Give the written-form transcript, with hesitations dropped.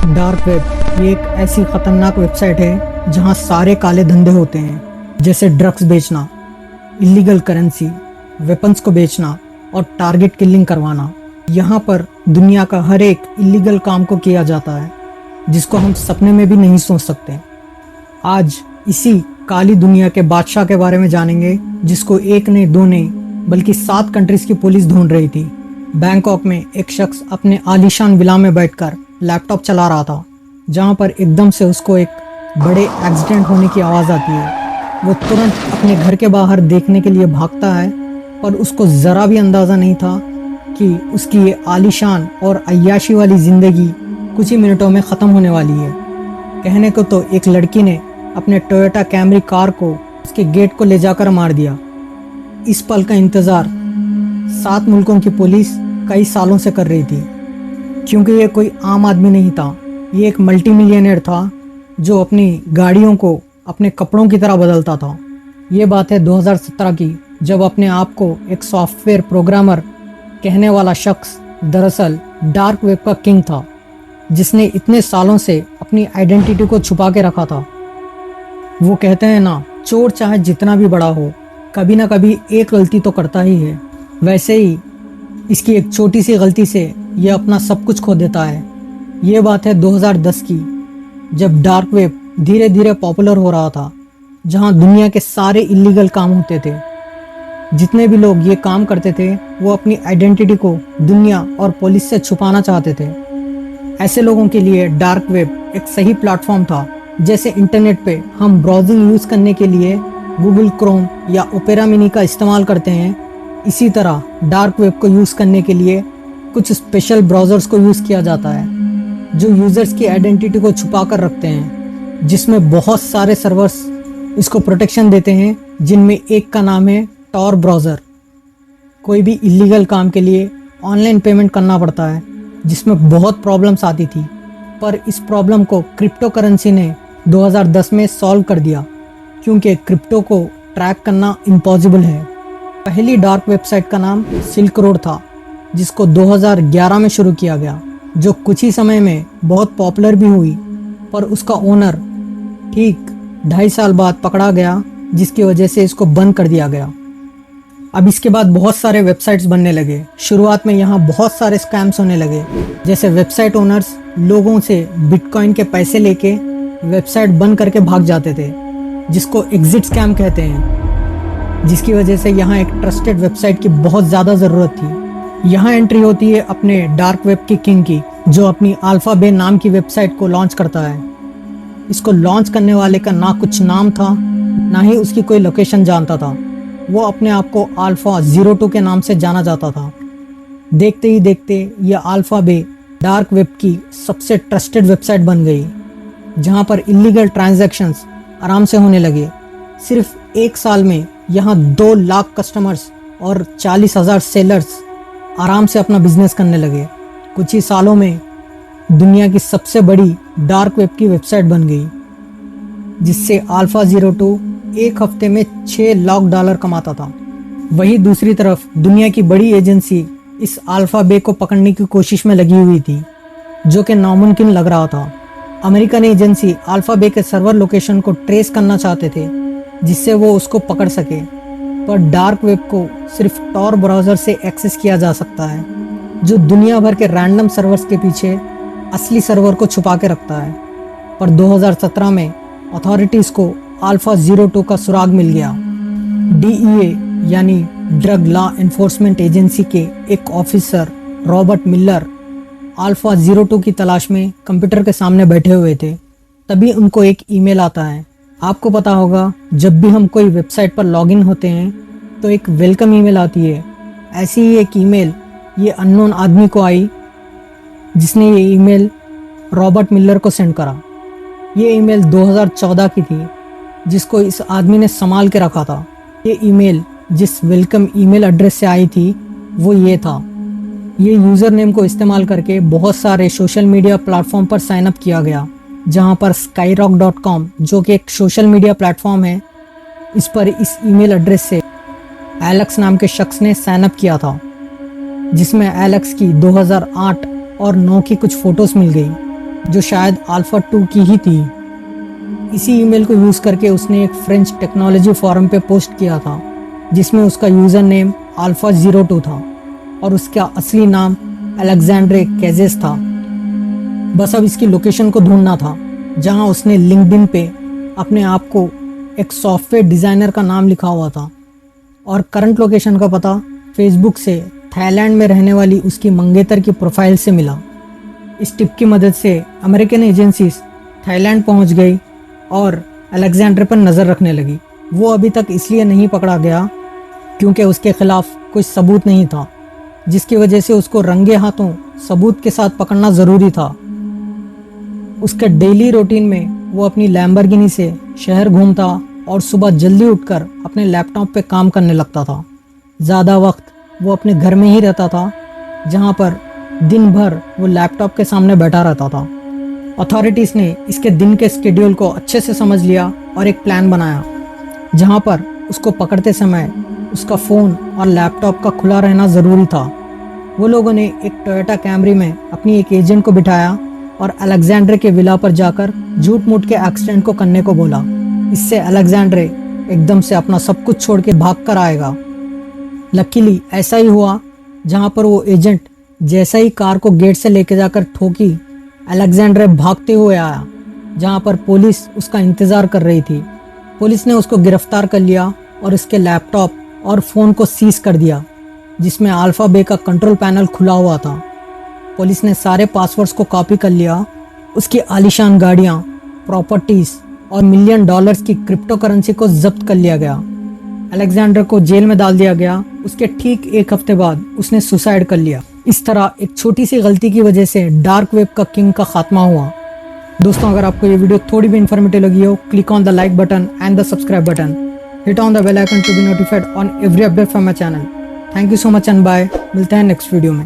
Dark web ये एक ऐसी खतरनाक वेबसाइट है जहां सारे काले धंधे होते हैं, जैसे ड्रग्स बेचना, इलीगल करेंसी, वेपन्स को बेचना और टारगेट किलिंग करवाना। यहाँ पर दुनिया का हर एक इलीगल काम को किया जाता है जिसको हम सपने में भी नहीं सोच सकते। आज इसी काली दुनिया के बादशाह के बारे में जानेंगे, जिसको एक नहीं दो नहीं बल्कि 7 कंट्रीज की पुलिस ढूंढ रही थी। बैंकॉक में एक शख्स अपने आलीशान विला में बैठकर लैपटॉप चला रहा था, जहां पर एकदम से उसको एक बड़े एक्सीडेंट होने की आवाज़ आती है। वो तुरंत अपने घर के बाहर देखने के लिए भागता है, पर उसको ज़रा भी अंदाज़ा नहीं था कि उसकी ये आलीशान और अय्याशी वाली ज़िंदगी कुछ ही मिनटों में ख़त्म होने वाली है। कहने को तो एक लड़की ने अपने टोयोटा कैमरी कार को उसके गेट को ले जाकर मार दिया। इस पल का इंतज़ार 7 मुल्कों की पुलिस कई सालों से कर रही थी, क्योंकि ये कोई आम आदमी नहीं था। ये एक मल्टी मिलियनेयर था जो अपनी गाड़ियों को अपने कपड़ों की तरह बदलता था। ये बात है 2017 की, जब अपने आप को एक सॉफ्टवेयर प्रोग्रामर कहने वाला शख्स दरअसल डार्क वेब का किंग था, जिसने इतने सालों से अपनी आइडेंटिटी को छुपा के रखा था। वो कहते हैं ना, चोर चाहे जितना भी बड़ा हो, कभी ना कभी एक गलती तो करता ही है। वैसे ही इसकी एक छोटी सी गलती से ये अपना सब कुछ खो देता है। ये बात है 2010 की, जब डार्क वेब धीरे धीरे पॉपुलर हो रहा था, जहां दुनिया के सारे इलीगल काम होते थे। जितने भी लोग ये काम करते थे वो अपनी आइडेंटिटी को दुनिया और पुलिस से छुपाना चाहते थे। ऐसे लोगों के लिए डार्क वेब एक सही प्लेटफॉर्म था। जैसे इंटरनेट पे हम ब्राउजिंग यूज़ करने के लिए गूगल क्रोम या ओपेरा मिनी का इस्तेमाल करते हैं, इसी तरह डार्क वेब को यूज़ करने के लिए कुछ स्पेशल ब्राउज़र्स को यूज़ किया जाता है, जो यूज़र्स की आइडेंटिटी को छुपा कर रखते हैं, जिसमें बहुत सारे सर्वर्स इसको प्रोटेक्शन देते हैं, जिनमें एक का नाम है टॉर ब्राउज़र। कोई भी इलीगल काम के लिए ऑनलाइन पेमेंट करना पड़ता है, जिसमें बहुत प्रॉब्लम्स आती थी, पर इस प्रॉब्लम को क्रिप्टो करेंसी ने 2010 में सॉल्व कर दिया, क्योंकि क्रिप्टो को ट्रैक करना इम्पॉसिबल है। पहली डार्क वेबसाइट का नाम सिल्क रोड था, जिसको 2011 में शुरू किया गया, जो कुछ ही समय में बहुत पॉपुलर भी हुई, पर उसका ओनर ठीक 2.5 साल बाद पकड़ा गया, जिसकी वजह से इसको बंद कर दिया गया। अब इसके बाद बहुत सारे वेबसाइट्स बनने लगे। शुरुआत में यहाँ बहुत सारे स्कैम्स होने लगे, जैसे वेबसाइट ओनर्स लोगों से बिटकॉइन के पैसे लेके वेबसाइट बंद करके भाग जाते थे, जिसको एग्जिट स्कैम कहते हैं, जिसकी वजह से यहाँ एक ट्रस्टेड वेबसाइट की बहुत ज़्यादा ज़रूरत थी। यहाँ एंट्री होती है अपने डार्क वेब के किंग की, जो अपनी अल्फा बे नाम की वेबसाइट को लॉन्च करता है। इसको लॉन्च करने वाले का ना कुछ नाम था, ना ही उसकी कोई लोकेशन जानता था। वो अपने आप को अल्फा 02 के नाम से जाना जाता था। देखते ही देखते यह अल्फा बे डार्क वेब की सबसे ट्रस्टेड वेबसाइट बन गई, जहां पर इलीगल ट्रांजैक्शंस आराम से होने लगे। सिर्फ 1 साल में यहाँ 2 लाख कस्टमर्स और 40,000 सेलर्स आराम से अपना बिजनेस करने लगे। कुछ ही सालों में दुनिया की सबसे बड़ी डार्क वेब की वेबसाइट बन गई, जिससे अल्फा 02 एक हफ्ते में $6 लाख कमाता था। वहीं दूसरी तरफ दुनिया की बड़ी एजेंसी इस अल्फा बे को पकड़ने की कोशिश में लगी हुई थी, जो कि नामुमकिन लग रहा था। अमेरिकन एजेंसी अल्फा बे के सर्वर लोकेशन को ट्रेस करना चाहते थे, जिससे वो उसको पकड़ सके, पर डार्क वेब को सिर्फ टॉर ब्राउज़र से एक्सेस किया जा सकता है, जो दुनिया भर के रैंडम सर्वर्स के पीछे असली सर्वर को छुपा के रखता है। पर 2017 में अथॉरिटीज़ को अल्फा 02 का सुराग मिल गया। DEA यानी ड्रग लॉ एनफोर्समेंट एजेंसी के एक ऑफिसर रॉबर्ट मिलर अल्फा 02 की तलाश में कंप्यूटर के सामने बैठे हुए थे। तभी उनको एक ईमेल आता है। आपको पता होगा, जब भी हम कोई वेबसाइट पर लॉगिन होते हैं तो एक वेलकम ईमेल आती है। ऐसी ही एक ईमेल ये अननोन आदमी को आई, जिसने ये ईमेल रॉबर्ट मिलर को सेंड करा। ये ईमेल 2014 की थी, जिसको इस आदमी ने संभाल के रखा था। ये ईमेल जिस वेलकम ईमेल एड्रेस से आई थी वो ये था। ये यूज़र नेम को इस्तेमाल करके बहुत सारे सोशल मीडिया प्लेटफॉर्म पर साइन अप किया गया, जहां पर skyrock.com, जो कि एक सोशल मीडिया प्लेटफॉर्म है, इस पर इस ईमेल एड्रेस से एलेक्स नाम के शख्स ने साइन अप किया था, जिसमें एलेक्स की 2008 और 9 की कुछ फ़ोटोज़ मिल गई। जो शायद अल्फा 2 की ही थी। इसी ईमेल को यूज़ करके उसने एक फ्रेंच टेक्नोलॉजी फोरम पे पोस्ट किया था जिसमें उसका यूज़र नेम अल्फा 02 था और उसका असली नाम अलेक्जेंड्रे कैजेस था। बस अब इसकी लोकेशन को ढूंढना था, जहां उसने लिंक्डइन पे अपने आप को एक सॉफ्टवेयर डिज़ाइनर का नाम लिखा हुआ था और करंट लोकेशन का पता फेसबुक से थाईलैंड में रहने वाली उसकी मंगेतर की प्रोफाइल से मिला। इस टिप की मदद से अमेरिकन एजेंसीज थाईलैंड पहुंच गई और अलेक्जेंडर पर नज़र रखने लगी। वो अभी तक इसलिए नहीं पकड़ा गया क्योंकि उसके खिलाफ कोई सबूत नहीं था, जिसकी वजह से उसको रंगे हाथों सबूत के साथ पकड़ना ज़रूरी था। उसके डेली रूटीन में वो अपनी लैम्बोर्गिनी से शहर घूमता और सुबह जल्दी उठकर अपने लैपटॉप पे काम करने लगता था। ज़्यादा वक्त वो अपने घर में ही रहता था, जहाँ पर दिन भर वो लैपटॉप के सामने बैठा रहता था। अथॉरिटीज़ ने इसके दिन के स्केड्यूल को अच्छे से समझ लिया और एक प्लान बनाया, जहाँ पर उसको पकड़ते समय उसका फ़ोन और लैपटॉप का खुला रहना ज़रूरी था। वो लोगों ने एक टोयोटा कैमरी में अपनी एक एजेंट को बिठाया और अलेक्जेंड्रे के विला पर जाकर झूठ मूठ के एक्सीडेंट को करने को बोला। इससे अलेक्जेंड्रे एकदम से अपना सब कुछ छोड़ के भाग कर आएगा। लकीली ऐसा ही हुआ, जहाँ पर वो एजेंट जैसा ही कार को गेट से लेके जाकर ठोकी, अलेक्जेंड्रे भागते हुए आया, जहाँ पर पुलिस उसका इंतज़ार कर रही थी। पुलिस ने उसको गिरफ्तार कर लिया और उसके लैपटॉप और फ़ोन को सीज कर दिया, जिसमें अल्फा बे का कंट्रोल पैनल खुला हुआ था। पुलिस ने सारे पासवर्ड्स को कॉपी कर लिया। उसकी आलीशान गाड़ियाँ, प्रॉपर्टीज़ और $1 मिलियन की क्रिप्टो करेंसी को जब्त कर लिया गया। अलेक्जेंडर को जेल में डाल दिया गया। उसके ठीक एक हफ्ते बाद उसने सुसाइड कर लिया। इस तरह एक छोटी सी गलती की वजह से डार्क वेब का किंग का खात्मा हुआ। दोस्तों, अगर आपको ये वीडियो थोड़ी भी इन्फॉर्मेटिव लगी हो, click on the like button and the subscribe button. Hit on the bell icon to be notified on every update from my channel. Thank you so much and bye. मिलते हैं next video में।